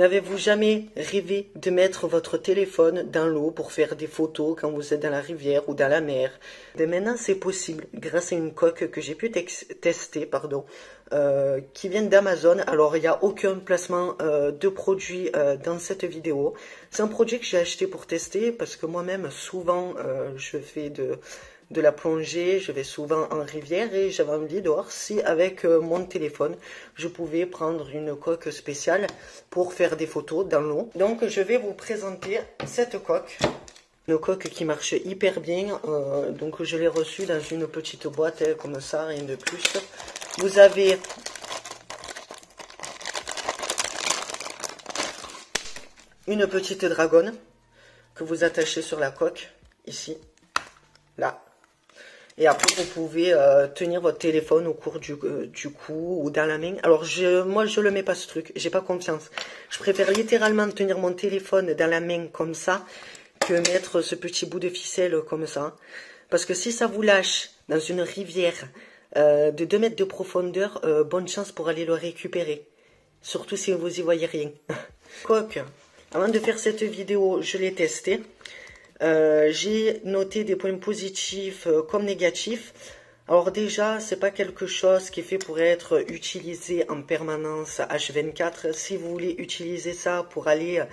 N'avez-vous jamais rêvé de mettre votre téléphone dans l'eau pour faire des photos quand vous êtes dans la rivière ou dans la mer? Et maintenant, c'est possible grâce à une coque que j'ai pu tester, qui vient d'Amazon. Alors, il n'y a aucun placement de produit dans cette vidéo. C'est un produit que j'ai acheté pour tester parce que moi-même, souvent, je fais de la plongée, je vais souvent en rivière et j'avais envie de voir si avec mon téléphone, je pouvais prendre une coque spéciale pour faire des photos dans l'eau. Donc je vais vous présenter cette coque. Une coque qui marche hyper bien, donc je l'ai reçue dans une petite boîte comme ça, rien de plus. Vous avez une petite dragonne que vous attachez sur la coque, ici, là. Et après, vous pouvez tenir votre téléphone au cours du cou ou dans la main. Alors, moi, je le mets pas ce truc. J'ai pas confiance. Je préfère littéralement tenir mon téléphone dans la main comme ça que mettre ce petit bout de ficelle comme ça. Parce que si ça vous lâche dans une rivière de 2 mètres de profondeur, bonne chance pour aller le récupérer. Surtout si vous y voyez rien. Coque. Avant de faire cette vidéo, je l'ai testé. J'ai noté des points positifs comme négatifs. Alors déjà, c'est pas quelque chose qui est fait pour être utilisé en permanence H24. Si vous voulez utiliser ça pour aller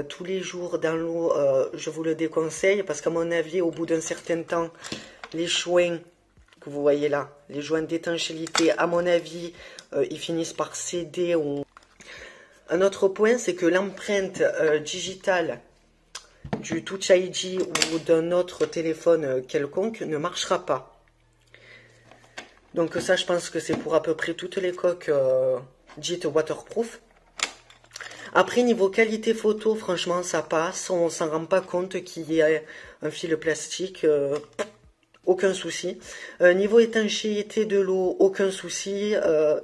tous les jours dans l'eau, je vous le déconseille parce qu'à mon avis, au bout d'un certain temps, les joints que vous voyez là, les joints d'étanchéité, à mon avis, ils finissent par céder. Un autre point, c'est que l'empreinte digitale du Touch ID ou d'un autre téléphone quelconque ne marchera pas. Donc ça, je pense que c'est pour à peu près toutes les coques dites waterproof. Après, niveau qualité photo, franchement, ça passe. On s'en rend pas compte qu'il y a un fil plastique. Aucun souci. Niveau étanchéité de l'eau, aucun souci.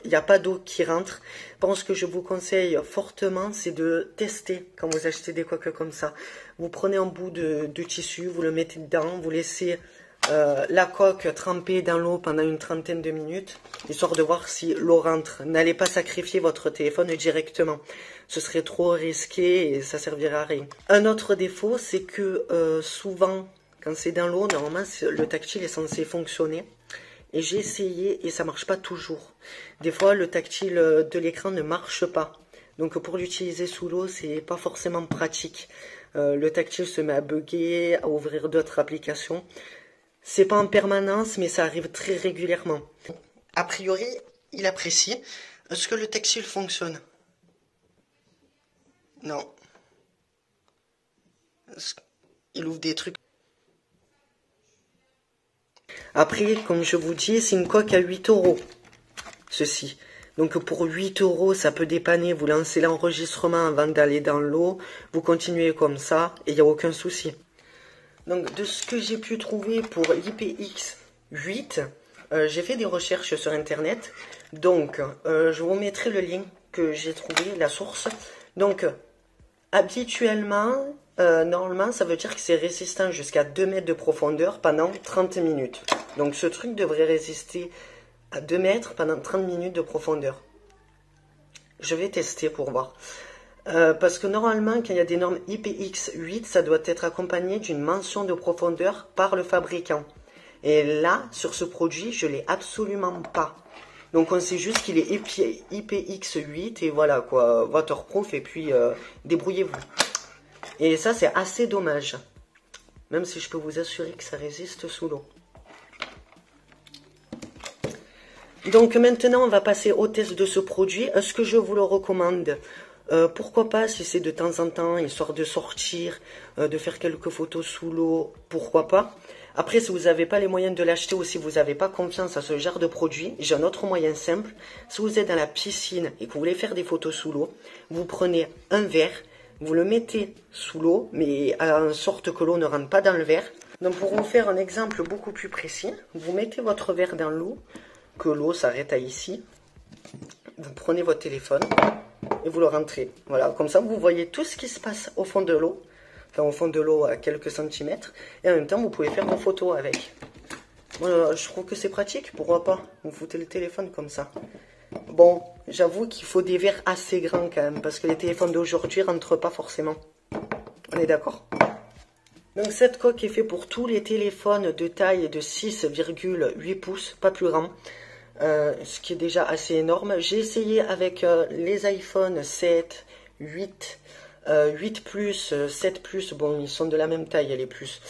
Il n'y a pas d'eau qui rentre. Par contre, ce que je vous conseille fortement, c'est de tester quand vous achetez des coques comme ça. Vous prenez un bout de tissu, vous le mettez dedans, vous laissez la coque tremper dans l'eau pendant une trentaine de minutes, histoire de voir si l'eau rentre. N'allez pas sacrifier votre téléphone directement. Ce serait trop risqué et ça servira à rien. Un autre défaut, c'est que souvent, quand c'est dans l'eau, normalement, le tactile est censé fonctionner. Et j'ai essayé et ça marche pas toujours. Des fois, le tactile de l'écran ne marche pas. Donc pour l'utiliser sous l'eau, c'est pas forcément pratique. Le tactile se met à bugger, à ouvrir d'autres applications. C'est pas en permanence, mais ça arrive très régulièrement. A priori, il apprécie. Est-ce que le tactile fonctionne? Non. Il ouvre des trucs. Après, comme je vous dis, c'est une coque à 8 €. Ceci. Donc pour 8 €, ça peut dépanner. Vous lancez l'enregistrement avant d'aller dans l'eau. Vous continuez comme ça et il n'y a aucun souci. Donc de ce que j'ai pu trouver pour l'IPX8, j'ai fait des recherches sur internet. Donc je vous mettrai le lien que j'ai trouvé, la source. Donc habituellement, normalement, ça veut dire que c'est résistant jusqu'à 2 mètres de profondeur pendant 30 minutes. Donc ce truc devrait résister à 2 mètres pendant 30 minutes de profondeur. Je vais tester pour voir. Parce que normalement, quand il y a des normes IPX8, ça doit être accompagné d'une mention de profondeur par le fabricant. Et là, sur ce produit, je ne l'ai absolument pas. Donc on sait juste qu'il est IPX8 et voilà quoi, waterproof et puis débrouillez-vous. Et ça, c'est assez dommage. Même si je peux vous assurer que ça résiste sous l'eau. Donc maintenant, on va passer au test de ce produit. Est-ce que je vous le recommande? Pourquoi pas, si c'est de temps en temps, histoire de sortir, de faire quelques photos sous l'eau, pourquoi pas. Après, si vous n'avez pas les moyens de l'acheter ou si vous n'avez pas confiance à ce genre de produit, j'ai un autre moyen simple. Si vous êtes dans la piscine et que vous voulez faire des photos sous l'eau, vous prenez un verre, vous le mettez sous l'eau, mais en sorte que l'eau ne rentre pas dans le verre. Donc pour vous faire un exemple beaucoup plus précis, vous mettez votre verre dans l'eau, que l'eau s'arrête à ici. Vous prenez votre téléphone et vous le rentrez. Voilà, comme ça vous voyez tout ce qui se passe au fond de l'eau. Enfin au fond de l'eau à quelques centimètres. Et en même temps vous pouvez faire vos photos avec. Moi je trouve que c'est pratique, pourquoi pas. Vous foutez le téléphone comme ça. Bon, j'avoue qu'il faut des verres assez grands quand même, parce que les téléphones d'aujourd'hui rentrent pas forcément. On est d'accord. Donc cette coque est faite pour tous les téléphones de taille de 6,8 pouces, pas plus grand. Ce qui est déjà assez énorme. J'ai essayé avec les iPhone 7, 8, 8 Plus, 7 Plus, bon ils sont de la même taille les Plus.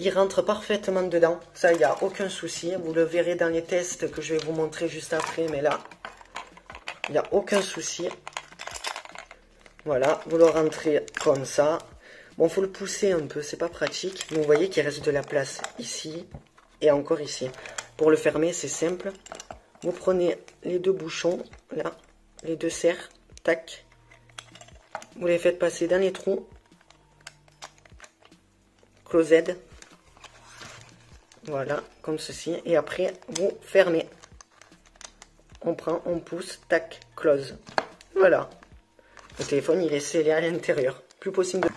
Ils rentrent parfaitement dedans, ça il n'y a aucun souci. Vous le verrez dans les tests que je vais vous montrer juste après, mais là, il n'y a aucun souci. Voilà, vous le rentrez comme ça. Bon, faut le pousser un peu, c'est pas pratique. Mais vous voyez qu'il reste de la place ici et encore ici. Pour le fermer, c'est simple. Vous prenez les deux bouchons, là, les deux serres, tac. Vous les faites passer dans les trous. Closed. Voilà, comme ceci. Et après, vous fermez. On prend, on pousse, tac, close. Voilà. Le téléphone, il est scellé à l'intérieur. Plus possible de...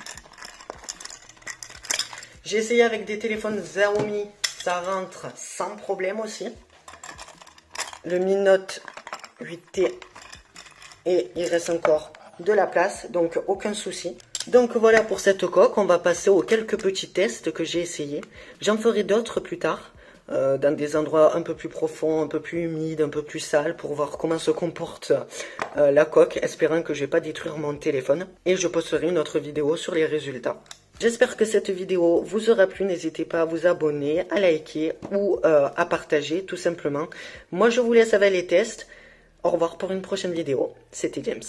J'ai essayé avec des téléphones Xiaomi. Ça rentre sans problème aussi. Le Mi Note 8T. Et il reste encore de la place. Donc, aucun souci. Donc voilà pour cette coque, on va passer aux quelques petits tests que j'ai essayés. J'en ferai d'autres plus tard, dans des endroits un peu plus profonds, un peu plus humides, un peu plus sales, pour voir comment se comporte la coque, espérant que je ne vais pas détruire mon téléphone. Et je posterai une autre vidéo sur les résultats. J'espère que cette vidéo vous aura plu, n'hésitez pas à vous abonner, à liker ou à partager tout simplement. Moi je vous laisse avec les tests, au revoir pour une prochaine vidéo, c'était James.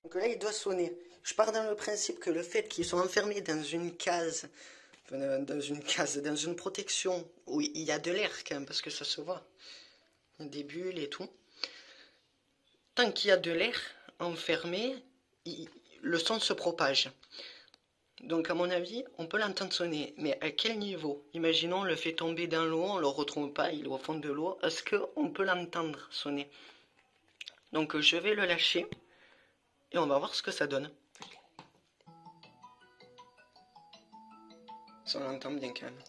Donc là, il doit sonner. Je pars dans le principe que le fait qu'ils soient enfermés dans une case, dans une protection où il y a de l'air quand même, parce que ça se voit, il y a des bulles et tout. Tant qu'il y a de l'air enfermé, le son se propage. Donc à mon avis, on peut l'entendre sonner. Mais à quel niveau? Imaginons, on le fait tomber dans l'eau, on ne le retrouve pas, il est au fond de l'eau. Est-ce qu'on peut l'entendre sonner? Donc je vais le lâcher. Et on va voir ce que ça donne. Ça on l'entend bien quand même.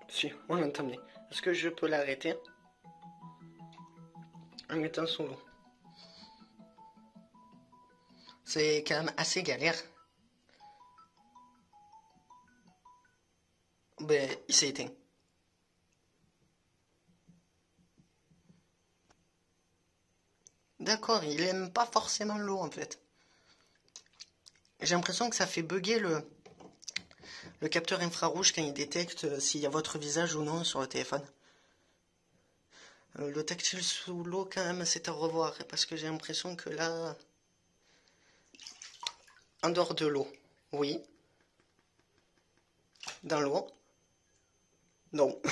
Si, on l'entend bien. Est-ce que je peux l'arrêter en mettant sous l'eau? C'est quand même assez galère. Ben, il s'est éteint. D'accord, il aime pas forcément l'eau en fait. J'ai l'impression que ça fait bugger le capteur infrarouge quand il détecte s'il y a votre visage ou non sur le téléphone. Le tactile sous l'eau quand même c'est à revoir parce que j'ai l'impression que là... En dehors de l'eau, oui. Dans l'eau, non.